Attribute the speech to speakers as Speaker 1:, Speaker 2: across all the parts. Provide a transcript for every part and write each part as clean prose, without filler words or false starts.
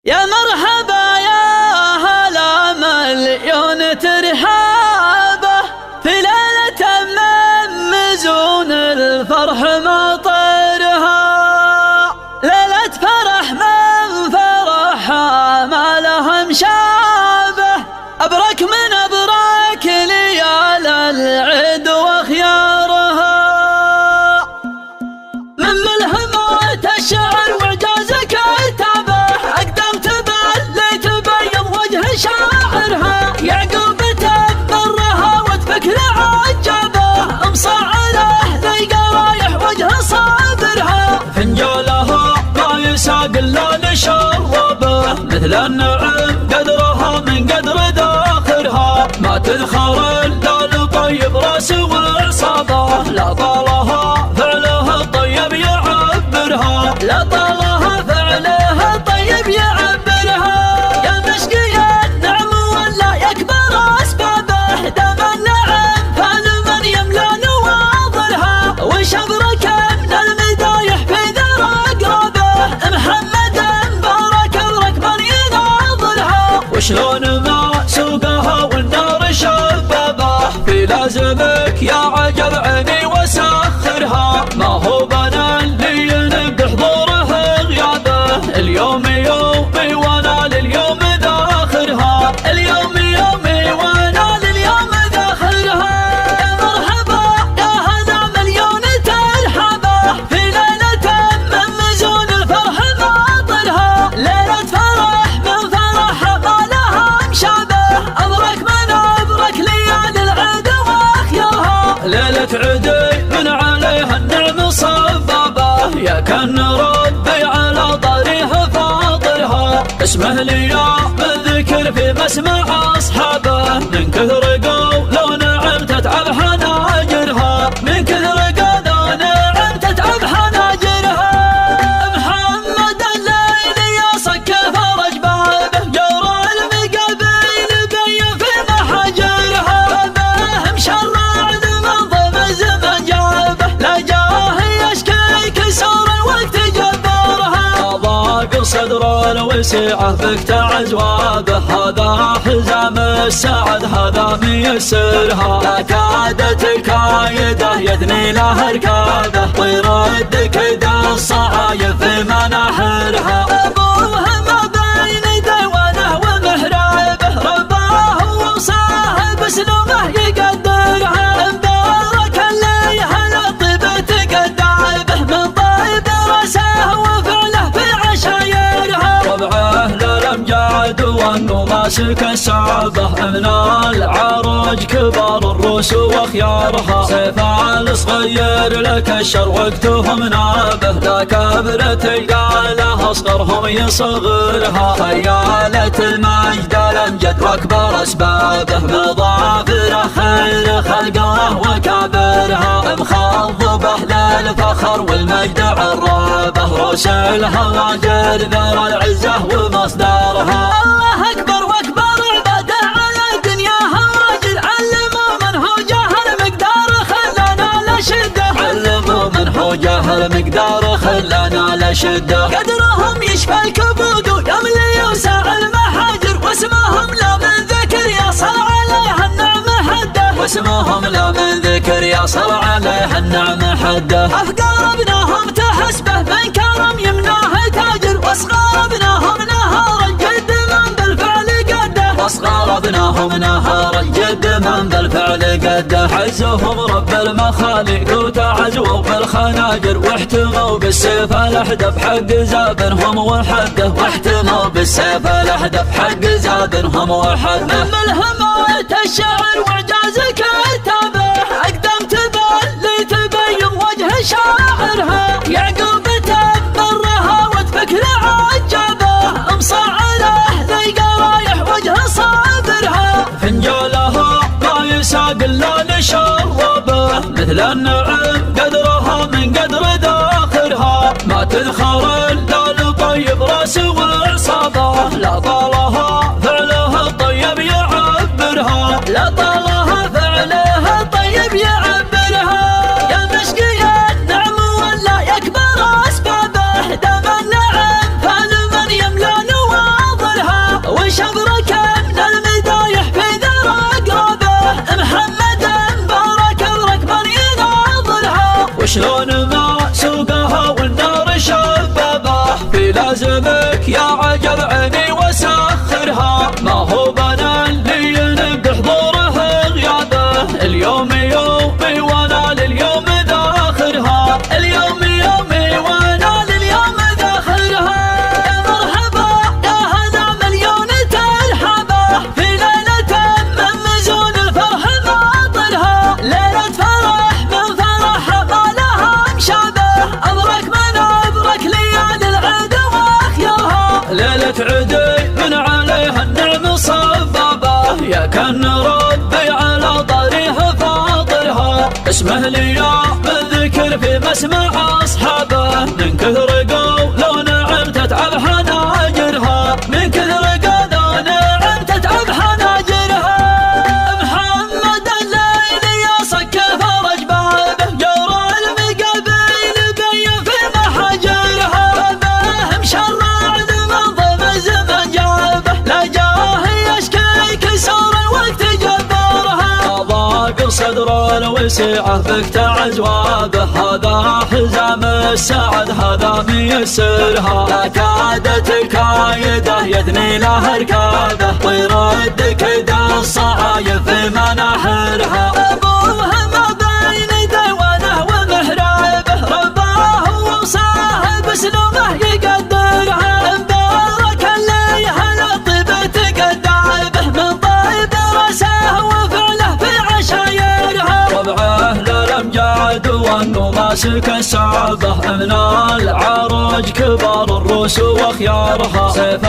Speaker 1: يا مرحبا يا هلا مليون ترحابه في ليلة من مزون الفرح مطرها، ليلة فرح من فرحها ما لها مشابه، أبرك من أبرك ليال العيد وخيارها، من ملهمات الشعر وإعجاز كتابه أقدم تبلي تبين وجه شاعرها، يعقوب تبرها وتفكر عجبه مصعله ذي قرايح وجه صابرها، فنجالها ما يساق إلا لشربه مثل النعم قدرها من قدر داخرها، ما تذخر إلا لطيب راس وعصابه، لا طالها فعلها الطيب يعبرها، لا طالها فعلها الطيب يعبرها، يا مشقي النعم ولا يكبر اسبابه، دام النعم فالمن يملى نواظرها، وشبرك من المدايح في ذر اقربه، محمد بارك الرك من يناظرها، وشلون ما سوقها والنار شبابه، في لازمك يا عجب عيني وسخرها، ما هو بنا اللي ينق حضوره غيابه، اليوم يومي وانا لليوم ذاخرها، اليوم يومي وانا لليوم ذاخرها، يا مرحبا يا هلا مليون ترحبه في ليلة من مزون الفرح ماطرها، ليلة فرح من فرحها ما لها مشابه، أبرك من أبرك ليال العيد وخيارها، ليلة عيدي من عليها النعم صبابه، يا كان ربي على طريها فاطرها، اسمه لي يا الذكر في مسمع أصحابه، من كثر قول نعم تتعب حناجرها، من كثر قول نعم تتعب حناجرها، محمد الليل يا صك فرج بابه، جور المقابل بين في محجرها، به مشرع من ضم زمن جابه، لا جاه يشكي كسر الوقت جبرها، ضاق صدر الوسيعة بك تعزوابه، هذا حزام السعد هذا ميسرها، لا كادت كايده يثني له ركابه، ويرد كيد الصعايب في مناحرها، ابوها ما بين ديوانه ومحرابه، رباه وصاه بسلومه يقدرها، مبارك اللي هلا طيبه تقدعبه، من طيب راسه وفعله في عشايرها، ربعه للامجاد وانه ماسك السعبه، من العروج كبار الروس وخيارها، سيف الصغير لك الشر وقتهم نابه، لا كبر تلقى اصغرهم يصغرها، خيالة المجد الامجد واكبر اسبابه، مظافر خير خلقه وكابرها، مخضبه للفخر والمجد عرابه، روس الهواجر ذر العزه ومصدرها، الله اكبر واكبر عباده على الدنيا هواجر، علموا من هو جاهل مقدار خلانا لشده، علموا من هو جاهل مقدار خلانا لشده، قدرهم يشفى الكبود ويملي يوسع المحاجر، واسمهم لا من ذكر يصل عليها النعم حده، واسمهم لا من ذكر يصل عليها النعم حده، افقار ابنهم تحسبه من كرم يمناه تاجر، واصغار ابنهم نهار الجد من بالفعل قده، واصغار ابنهم نهار الجد من بالفعل قده، حزهم رب المخاليق وتعزوا بالخناجر، واحتموا بالسيف الاحدب حق زابنهم وحده، واحتموا بالسيف الاحدب حق زابنهم وحده، من ملهمات الشعر واعجاز كتابه اقدم تبلي تبين وجه شاعرها، يعقوب تبرها وتفكر عجبه مصعله ذي قرايح وجه صابرها، فنجالها ما يساق الا لشربه مثل النعم قدرها من قدر داخرها، ما تذخر الا لطيب راس وعصابه، لا طالها فعلها الطيب يعبرها، لا طالها فعلها الطيب يعبرها، يا مشقي النعم ولا يكبر اسبابه، دام النعم فالمن يملى نواظرها، لك يا عجب عيني وسخرها، ما هو بنا اللي ينبح ظهوره غيابه، اليوم يومي وانا لليوم ذاخرها، اليوم يومي وانا لليوم ذاخرها. يا مرحبا يا هلا مليون ترحبا في ليلة من مزون الفرح ماطرها، ليلة فرح من فرح ما لها مشابه، أبرك من أبرك ليالي العيد وأخيارها، ليلة عيدي من عليها النعم صبابة، يا كان ربي على طريها فاطرها، اسمه اليوم الذكر في مسمع أصحابه، من كثر قول نعم تتعب حناجرها، من كثر قول نعم تتعب حناجرها. محمد الليل يا صك فرج بابه، جرى المقابيل بين في محاجرها، به مشرع من ضم زمن جابه، لا جاه يشكي كسر الوقت جبارها، ضاق صدر الوسيعة فاقتعز وابه، هذا حزام السعد هذا ميسرها، لا كادت كايده يثني له ركابه، ويرد كيد الصعايب في مناحرها، ابوه ما بين ديوانه ومحرابه، رباه ووصاه بسلومه يقدرها، مبارك اللي هلا طيبه تقدعبه، من طيب راسه وفعله في عشايرها، ربعه للامجاد وانه ماسك السعبه، من العرج كبار الروس وخيارها، سيف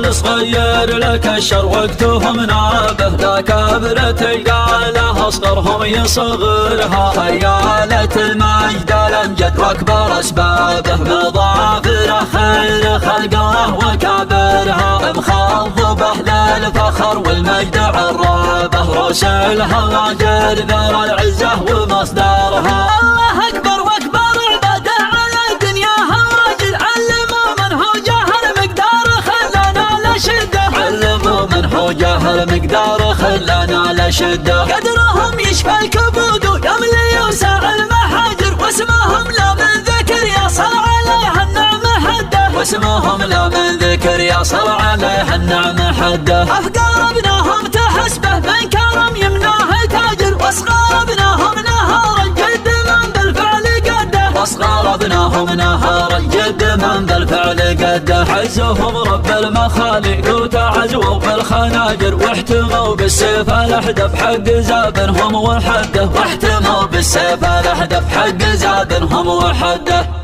Speaker 1: الصغير لك الشر وقتهم نابه، لا كبرة تلقى له اصغرهم يصغرها، خيالة المجد الامجد واكبر اسبابه، مضافر خير خلقه وكابرها، مخضبه للفخر والمجد عرابه، روس الهواجر ذر العزه ومصدرها. الله اكبر واكبر عباده على الدنيا هواجر، علموا من هو جاهل مقدار خلانا لشده، علموا من هو جاهل مقدار خلانا لشده، قدرهم يشفى الكبود ويملي وسع المحاجر، واسمهم لا من ذكر يصل عليها النعم حده، واسمهم لا من ذكر يصل عليها النعم حده، افقار ابنهم تحسبه من كرم يمناه تاجر، واصغار ابنهم نهار الجد من بالفعل قده، واصغار ابنهم نهار الجد من بالفعل قده، عزهم رب المخالق وتعزوا بالخناجر، واحتموا بالسيف الاحدب حق زابنهم وحده، واحتموا بالسيف الاحدب حق زابنهم وحده.